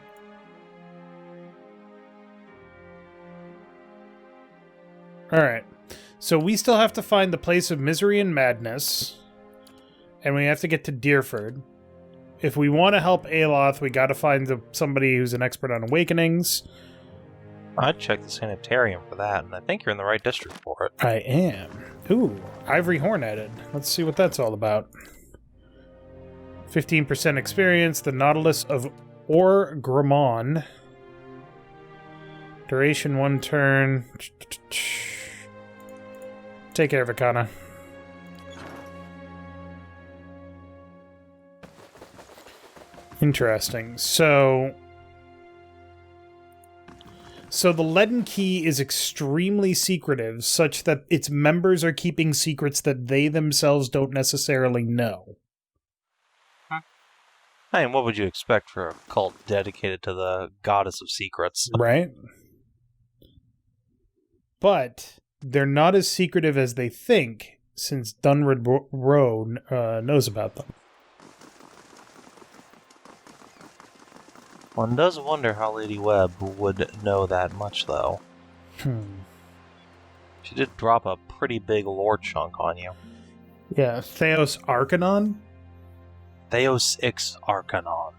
[SPEAKER 1] Alright. So we still have to find the place of misery and madness. And we have to get to Deerford. If we want to help Aloth, we got to find somebody who's an expert on awakenings.
[SPEAKER 2] I'd check the sanitarium for that, and I think you're in the right district for it.
[SPEAKER 1] I am. Ooh, Ivory Horn added. Let's see what that's all about. 15% experience, the Nautilus of Orgrimmon. Duration 1 turn. Take care, Vikana. Interesting. So the Leaden Key is extremely secretive, such that its members are keeping secrets that they themselves don't necessarily know.
[SPEAKER 2] Hey, and what would you expect for a cult dedicated to the goddess of secrets?
[SPEAKER 1] Right? But they're not as secretive as they think, since Dunrid Rowe knows about them.
[SPEAKER 2] One does wonder how Lady Webb would know that much, though. She did drop a pretty big lore chunk on you.
[SPEAKER 1] Yeah, Theos Arcanon?
[SPEAKER 2] Theos Ix Arcanon.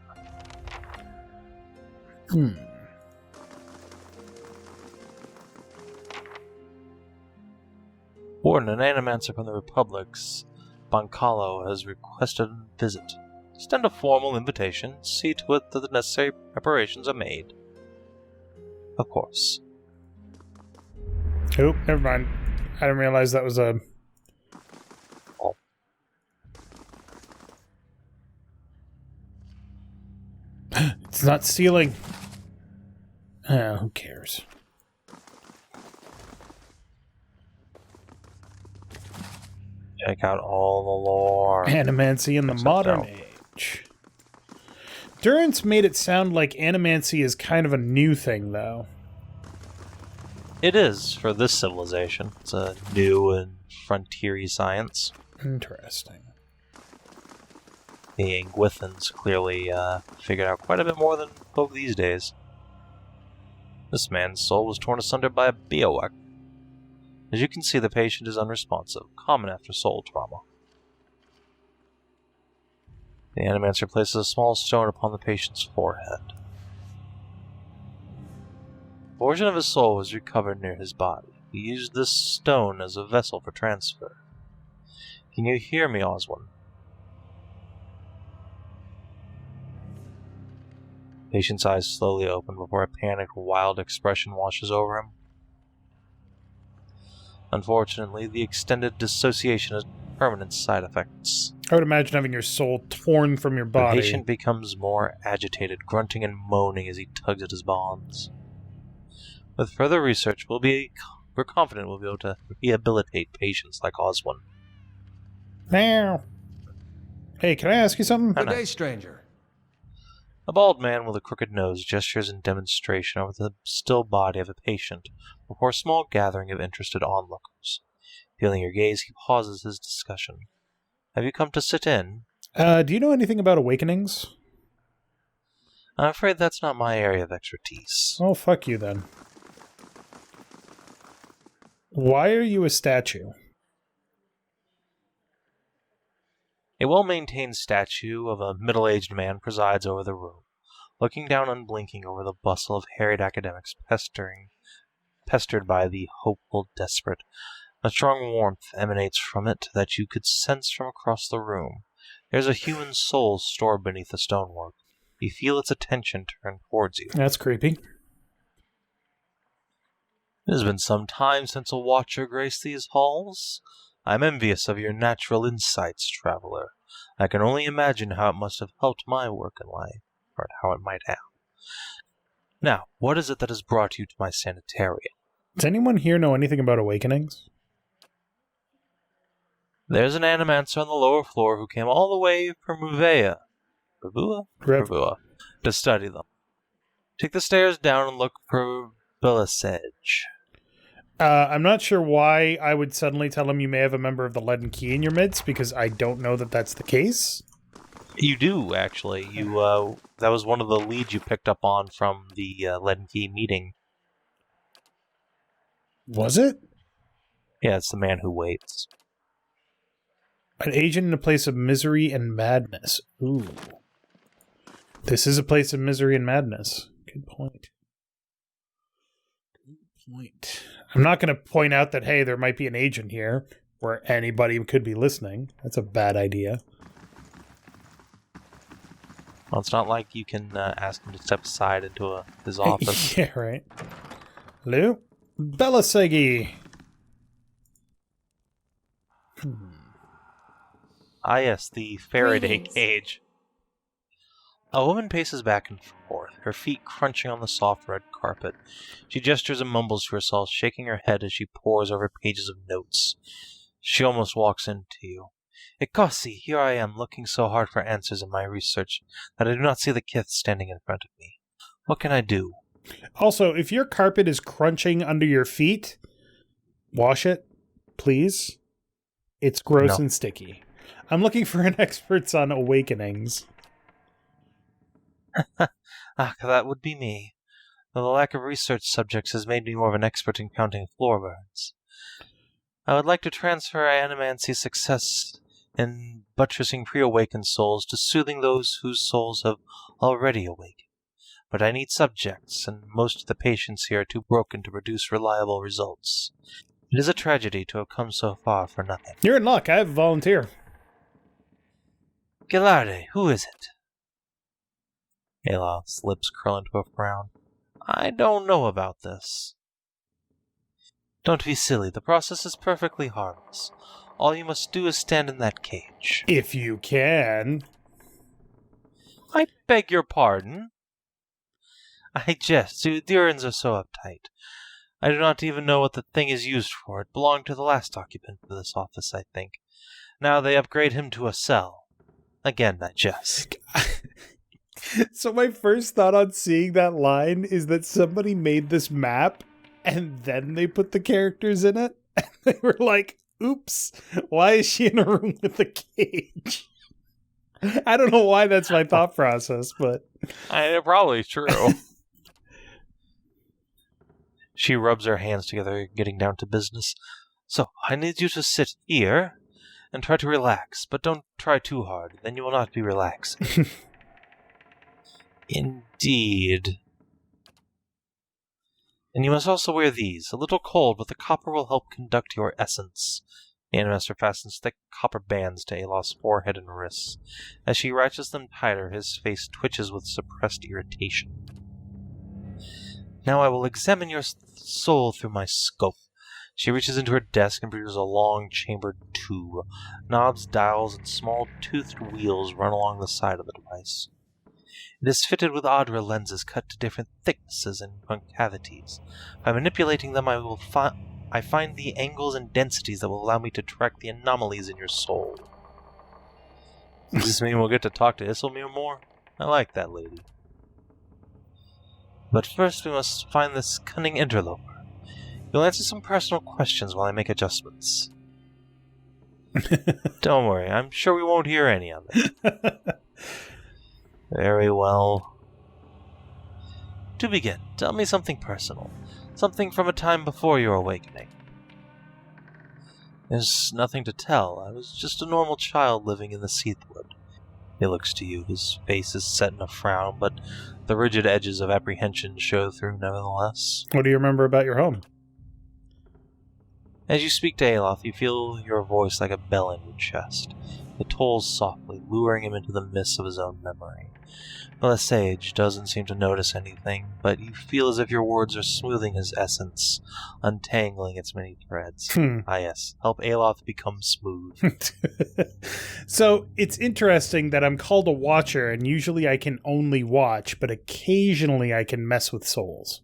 [SPEAKER 2] Warden, an animancer from the Republic's Bancalo has requested a visit. Extend a formal invitation. See to it that the necessary preparations are made. Of course.
[SPEAKER 1] Oh, never mind. I didn't realize that was a...
[SPEAKER 2] Oh.
[SPEAKER 1] It's not stealing. Who cares?
[SPEAKER 2] Check out all the lore.
[SPEAKER 1] Animancy in the modern age. Durance made it sound like animancy is kind of a new thing, though.
[SPEAKER 2] It is, for this civilization. It's a new and frontier-y science.
[SPEAKER 1] Interesting.
[SPEAKER 2] The Angwithans clearly figured out quite a bit more than folk these days. This man's soul was torn asunder by a bioweapon. As you can see, the patient is unresponsive, common after soul trauma. The animancer places a small stone upon the patient's forehead. A portion of his soul was recovered near his body. He used this stone as a vessel for transfer. Can you hear me, Oswin? The patient's eyes slowly open before a panicked, wild expression washes over him. Unfortunately, the extended dissociation has permanent side effects.
[SPEAKER 1] I would imagine having your soul torn from your
[SPEAKER 2] The
[SPEAKER 1] body.
[SPEAKER 2] patient becomes more agitated, grunting and moaning as he tugs at his bonds. With further research, we're confident we'll be able to rehabilitate patients like Oswin.
[SPEAKER 1] Now, hey, can I ask you something?
[SPEAKER 6] Good day, stranger.
[SPEAKER 2] A bald man with a crooked nose gestures in demonstration over the still body of a patient before a small gathering of interested onlookers. Feeling your gaze, he pauses his discussion. Have you come to sit in?
[SPEAKER 1] Do you know anything about awakenings?
[SPEAKER 2] I'm afraid that's not my area of expertise.
[SPEAKER 1] Oh, fuck you then. Why are you a statue?
[SPEAKER 2] A well-maintained statue of a middle-aged man presides over the room, looking down unblinking over the bustle of harried academics pestered by the hopeful desperate. A strong warmth emanates from it that you could sense from across the room. There's a human soul stored beneath the stonework. You feel its attention turned towards you.
[SPEAKER 1] That's creepy.
[SPEAKER 2] It has been some time since a watcher graced these halls. I'm envious of your natural insights, traveler. I can only imagine how it must have helped my work in life, or how it might have. Now, what is it that has brought you to my sanitarium?
[SPEAKER 1] Does anyone here know anything about awakenings?
[SPEAKER 2] There's an animancer on the lower floor who came all the way from Revua, to study them. Take the stairs down and look for Belisage.
[SPEAKER 1] I'm not sure why I would suddenly tell him you may have a member of the Leaden Key in your midst, because I don't know that that's the case.
[SPEAKER 2] You do, actually. That was one of the leads you picked up on from the Leaden Key meeting.
[SPEAKER 1] Was it?
[SPEAKER 2] Yeah, it's the man who waits.
[SPEAKER 1] An agent in a place of misery and madness. Ooh. This is a place of misery and madness. Good point. Good point. I'm not going to point out that, hey, there might be an agent here where anybody could be listening. That's a bad idea.
[SPEAKER 2] Well, it's not like you can ask him to step aside into his office.
[SPEAKER 1] Yeah, right. Hello? Belisagi!
[SPEAKER 2] Ah, yes, the Faraday
[SPEAKER 4] Greetings.
[SPEAKER 2] cage. A woman paces back and forth, her feet crunching on the soft red carpet. She gestures and mumbles to herself, shaking her head as she pores over pages of notes. She almost walks into you. Ikasi, here I am, looking so hard for answers in my research that I do not see the kith standing in front of me. What can I do?
[SPEAKER 1] Also, if your carpet is crunching under your feet, wash it, please. It's gross
[SPEAKER 2] No.
[SPEAKER 1] and sticky. I'm looking for an expert on awakenings.
[SPEAKER 2] That would be me. Though the lack of research subjects has made me more of an expert in counting floor burns. I would like to transfer Animancy's success in buttressing pre-awakened souls to soothing those whose souls have already awakened. But I need subjects, and most of the patients here are too broken to produce reliable results. It is a tragedy to have come so far for nothing.
[SPEAKER 1] You're in luck. I have a volunteer.
[SPEAKER 2] Gilarde, who is it? Ayla's lips curl into a frown. I don't know about this. Don't be silly. The process is perfectly harmless. All you must do is stand in that cage.
[SPEAKER 1] If you can.
[SPEAKER 2] I beg your pardon? I jest. The urns are so uptight. I do not even know what the thing is used for. It belonged to the last occupant of this office, I think. Now they upgrade him to a cell. Again, I jest.
[SPEAKER 1] So my first thought on seeing that line is that somebody made this map and then they put the characters in it. And they were like, oops, why is she in a room with a cage? I don't know why that's my thought process, but...
[SPEAKER 2] Probably true. She rubs her hands together, getting down to business. So, I need you to sit here and try to relax, but don't try too hard, then you will not be relaxing. Indeed. And you must also wear these. A little cold, but the copper will help conduct your essence. The Animaster fastens thick copper bands to Alos's forehead and wrists. As she ratchets them tighter, his face twitches with suppressed irritation. Now I will examine your soul through my scope. She reaches into her desk and produces a long chambered tube. Knobs, dials, and small toothed wheels run along the side of the device. It is fitted with Audra lenses cut to different thicknesses and concavities. By manipulating them, I find the angles and densities that will allow me to track the anomalies in your soul. Does this mean we'll get to talk to Isselmere more? I like that lady. But first we must find this cunning interloper. You'll answer some personal questions while I make adjustments. Don't worry, I'm sure we won't hear any of it. Very well. To begin, tell me something personal. Something from a time before your awakening. There's nothing to tell. I was just a normal child living in the Seathwood. He looks to you. His face is set in a frown, but the rigid edges of apprehension show through nevertheless.
[SPEAKER 1] What do you remember about your home?
[SPEAKER 2] As you speak to Aloth, you feel your voice like a bell in your chest. It tolls softly, luring him into the mists of his own memory. The sage doesn't seem to notice anything, but you feel as if your words are smoothing his essence, untangling its many threads. Ah yes, help Aloth become smooth.
[SPEAKER 1] So, it's interesting that I'm called a watcher, and usually I can only watch, but occasionally I can mess with souls.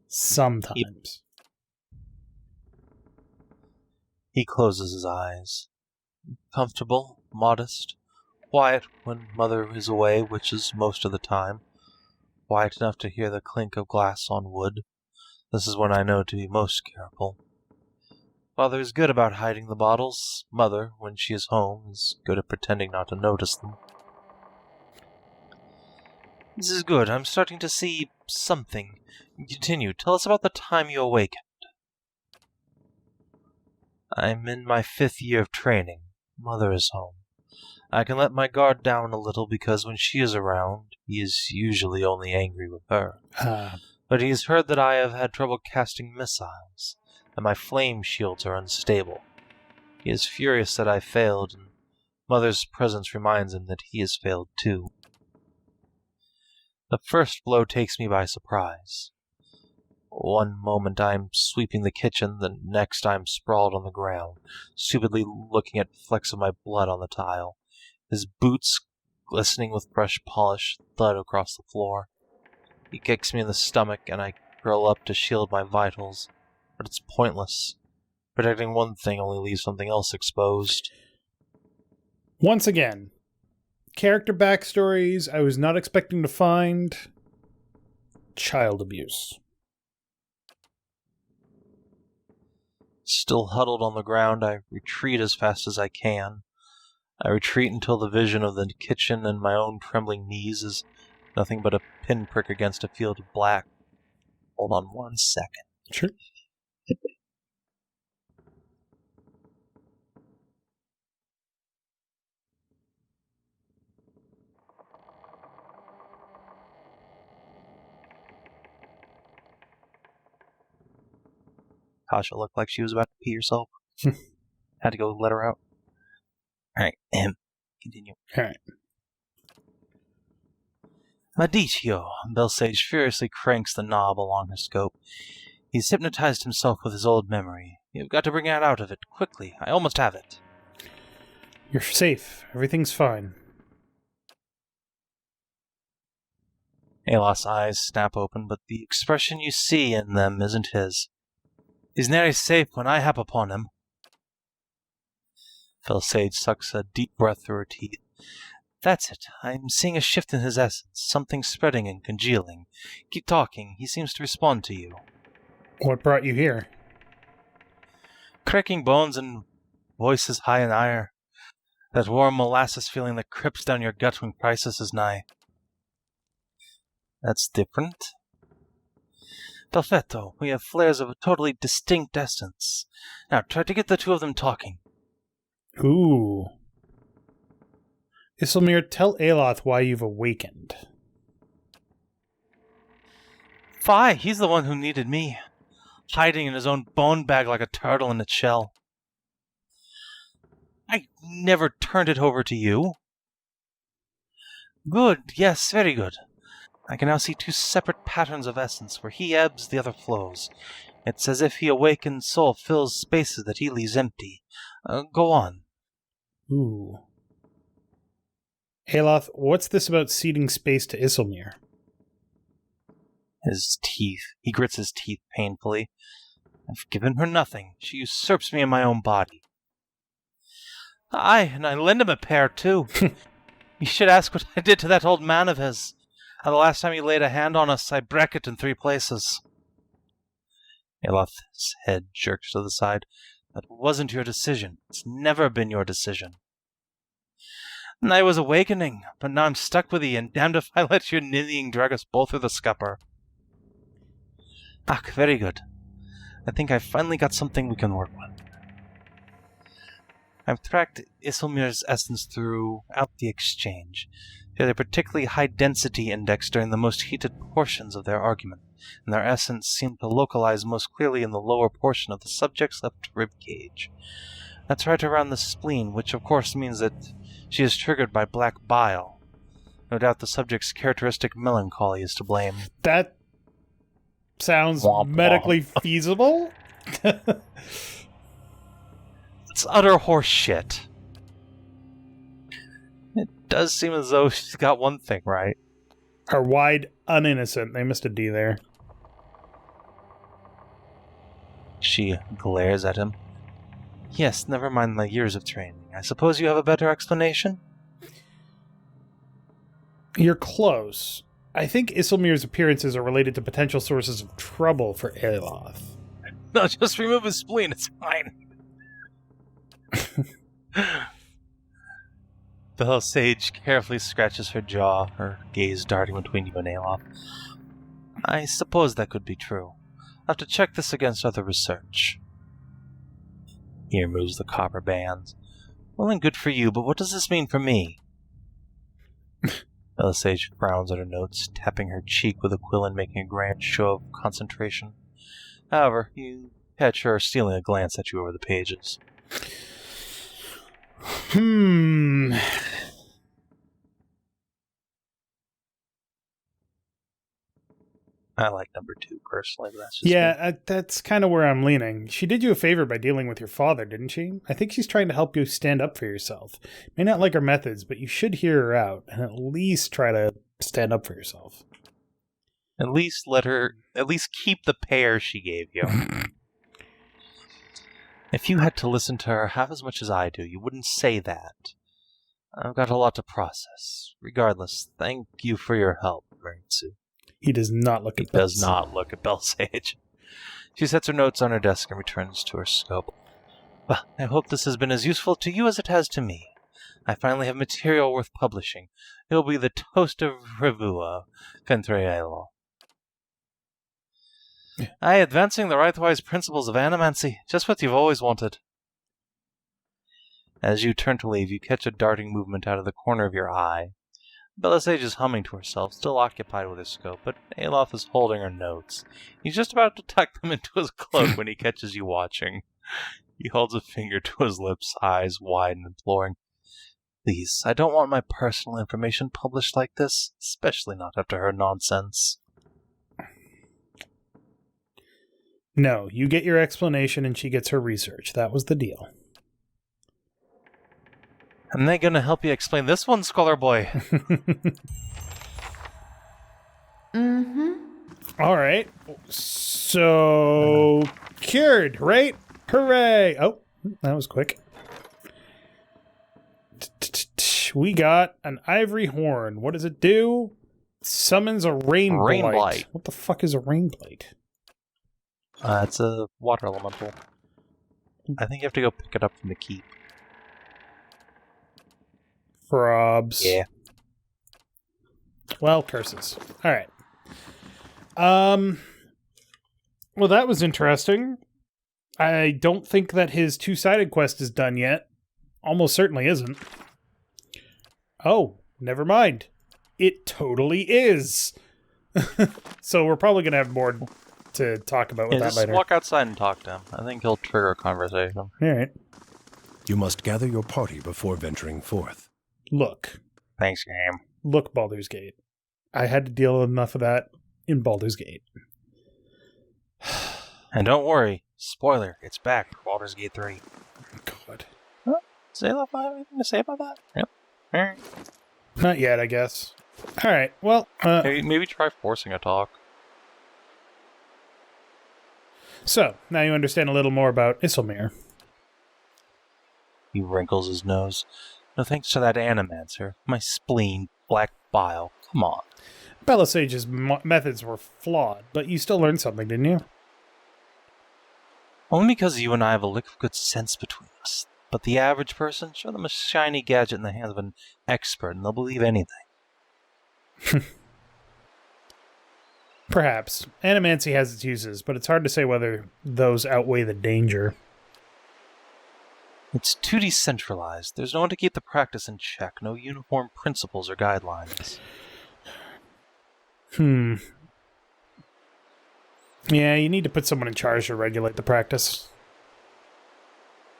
[SPEAKER 1] Sometimes.
[SPEAKER 2] He closes his eyes. Comfortable, modest, quiet when Mother is away, which is most of the time. Quiet enough to hear the clink of glass on wood. This is when I know to be most careful. Father is good about hiding the bottles. Mother, when she is home, is good at pretending not to notice them. This is good. I'm starting to see something. Continue. Tell us about the time you awakened. I'm in my 5th year of training. Mother is home. I can let my guard down a little because when she is around, he is usually only angry with her. But he's heard that I have had trouble casting missiles, and my flame shields are unstable. He is furious that I failed, and Mother's presence reminds him that he has failed too. The first blow takes me by surprise. One moment I'm sweeping the kitchen, the next I'm sprawled on the ground, stupidly looking at flecks of my blood on the tile. His boots, glistening with brush polish, thud across the floor. He kicks me in the stomach, and I curl up to shield my vitals. But it's pointless. Protecting one thing only leaves something else exposed.
[SPEAKER 1] Once again, character backstories I was not expecting to find. Child abuse.
[SPEAKER 2] Still huddled on the ground, I retreat as fast as I can. I retreat until the vision of the kitchen and my own trembling knees is nothing but a pinprick against a field of black. Hold on 1 second.
[SPEAKER 1] Sure.
[SPEAKER 2] Tasha looked like she was about to pee herself. Had to go let her out. Alright, continue.
[SPEAKER 1] Alright.
[SPEAKER 2] Maditio. Belsage furiously cranks the knob along her scope. He's hypnotized himself with his old memory. You've got to bring it out of it, quickly. I almost have it.
[SPEAKER 1] You're safe. Everything's fine.
[SPEAKER 2] Aloth's eyes snap open, but the expression you see in them isn't his. He's nearly safe when I hap upon him. Belsage sucks a deep breath through her teeth. That's it. I'm seeing a shift in his essence, something spreading and congealing. Keep talking. He seems to respond to you.
[SPEAKER 1] What brought you here?
[SPEAKER 2] Cracking bones and voices high in ire. That warm molasses feeling that creeps down your gut when crisis is nigh. That's different. Perfetto. We have flares of a totally distinct essence. Now, try to get the two of them talking.
[SPEAKER 1] Ooh. Isselmere, tell Aloth why you've awakened.
[SPEAKER 2] Fie, he's the one who needed me. Hiding in his own bone bag like a turtle in its shell. I never turned it over to you. Good, yes, very good. I can now see two separate patterns of essence, where he ebbs, the other flows. It's as if he awakened soul fills spaces that he leaves empty. Go on.
[SPEAKER 1] Ooh. Aloth, what's this about ceding space to Isilmir?
[SPEAKER 2] His teeth. He grits his teeth painfully. I've given her nothing. She usurps me in my own body. Aye, and I lend him a pair, too. You should ask what I did to that old man of his. The last time he laid a hand on us, I break it in 3 places. Aloth's head jerked to the side. That wasn't your decision. It's never been your decision. And I was awakening, but now I'm stuck with thee, and damned if I let your ninnying drag us both through the scupper. Ah, very good. I think I've finally got something we can work with. I've tracked Isilmir's essence throughout the exchange. They had a particularly high density index during the most heated portions of their argument, and their essence seemed to localize most clearly in the lower portion of the subject's left ribcage. That's right around the spleen, which of course means that she is triggered by black bile. No doubt the subject's characteristic melancholy is to blame.
[SPEAKER 1] That sounds
[SPEAKER 2] Womp
[SPEAKER 1] medically
[SPEAKER 2] womp.
[SPEAKER 1] feasible.
[SPEAKER 2] It's utter horse shit. It does seem as though she's got one thing right.
[SPEAKER 1] Are wide uninnocent. They missed a D there.
[SPEAKER 2] She glares at him. Yes, never mind the years of training. I suppose you have a better explanation?
[SPEAKER 1] You're close. I think Isilmir's appearances are related to potential sources of trouble for Aloth.
[SPEAKER 2] No, just remove his spleen, it's fine. The sage carefully scratches her jaw, her gaze darting between you and Aloth. I suppose that could be true. I'll have to check this against other research. He removes the copper bands. Well and good for you, but what does this mean for me? Belisage frowns at her notes, tapping her cheek with a quill and making a grand show of concentration. However, you catch her stealing a glance at you over the pages. I like number 2 personally, but that's just me.
[SPEAKER 1] That's kind of where I'm leaning. She did you a favor by dealing with your father, didn't she? I think she's trying to help you stand up for yourself. May not like her methods, but you should hear her out and at least try to stand up for yourself.
[SPEAKER 2] At least keep the pair she gave you. If you had to listen to her half as much as I do, you wouldn't say that. I've got a lot to process. Regardless, thank you for your help, Maritsu.
[SPEAKER 1] He does not look at
[SPEAKER 2] He does not look at Belisage. She sets her notes on her desk and returns to her scope. Well, I hope this has been as useful to you as it has to me. I finally have material worth publishing. It'll be the toast of Revua, Fentriello. Aye, advancing the rightwise principles of animancy, just what you've always wanted. As you turn to leave, you catch a darting movement out of the corner of your eye. Belisage is humming to herself, still occupied with her scope, but Aloth is holding her notes. He's just about to tuck them into his cloak when he catches you watching. He holds a finger to his lips, eyes wide and imploring. Please, I don't want my personal information published like this, especially not after her nonsense.
[SPEAKER 1] No, you get your explanation and she gets her research. That was the deal.
[SPEAKER 2] And they're gonna help you explain this one, Scholar Boy.
[SPEAKER 1] All right. So, cured, right? Hooray! Oh, that was quick. We got an ivory horn. What does it do? Summons a rain blight. What the fuck is a rain blight?
[SPEAKER 2] It's a water elemental. I think you have to go pick it up from the keep.
[SPEAKER 1] Probs.
[SPEAKER 2] Yeah.
[SPEAKER 1] Well, curses. All right. Well, that was interesting. I don't think that his two-sided quest is done yet. Almost certainly isn't. Oh, never mind. It totally is. So we're probably going to have more to talk about with that
[SPEAKER 2] just
[SPEAKER 1] later.
[SPEAKER 2] Walk outside and talk to him. I think he'll trigger a conversation.
[SPEAKER 1] All right.
[SPEAKER 8] You must gather your party before venturing forth.
[SPEAKER 1] Look.
[SPEAKER 2] Thanks, game.
[SPEAKER 1] Look, Baldur's Gate. I had to deal with enough of that in Baldur's Gate.
[SPEAKER 2] And don't worry, spoiler, it's back for Baldur's Gate 3.
[SPEAKER 1] God.
[SPEAKER 2] Zayla, have anything to say about that? Yep. Alright.
[SPEAKER 1] Not yet, I guess. Alright, well,
[SPEAKER 2] Maybe try forcing a talk.
[SPEAKER 1] so, now you understand a little more about Isilmir.
[SPEAKER 2] He wrinkles his nose. No thanks to that animancer. My spleen, black bile. Come on.
[SPEAKER 1] Belisage's methods were flawed, but you still learned something, didn't you?
[SPEAKER 2] Only because you and I have a lick of good sense between us. But the average person, show them a shiny gadget in the hands of an expert and they'll believe anything.
[SPEAKER 1] Perhaps. Animancy has its uses, but it's hard to say whether those outweigh the danger.
[SPEAKER 2] It's too decentralized. There's no one to keep the practice in check. No uniform principles or guidelines.
[SPEAKER 1] Yeah, you need to put someone in charge to regulate the practice.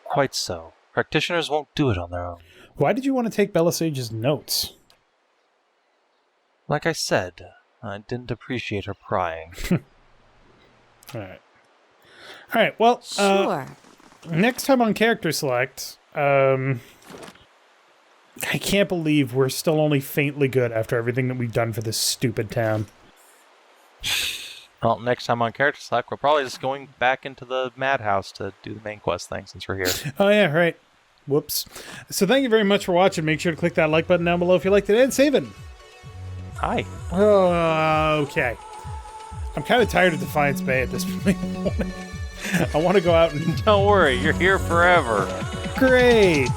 [SPEAKER 2] Quite so. Practitioners won't do it on their own.
[SPEAKER 1] Why did you want to take Belisage's notes?
[SPEAKER 2] Like I said, I didn't appreciate her prying.
[SPEAKER 1] Alright, well,
[SPEAKER 4] Sure.
[SPEAKER 1] next time on Character Select, I can't believe we're still only faintly good after everything that we've done for this stupid town.
[SPEAKER 2] Well, next time on Character Select, we're probably just going back into the madhouse to do the main quest thing since we're here.
[SPEAKER 1] Oh, yeah, right. Whoops. So thank you very much for watching. Make sure to click that like button down below if you liked it. And Savin.
[SPEAKER 2] Hi.
[SPEAKER 1] Oh, okay. I'm kind of tired of Defiance Bay at this point. I want to go out and...
[SPEAKER 2] Don't worry, you're here forever.
[SPEAKER 1] Great.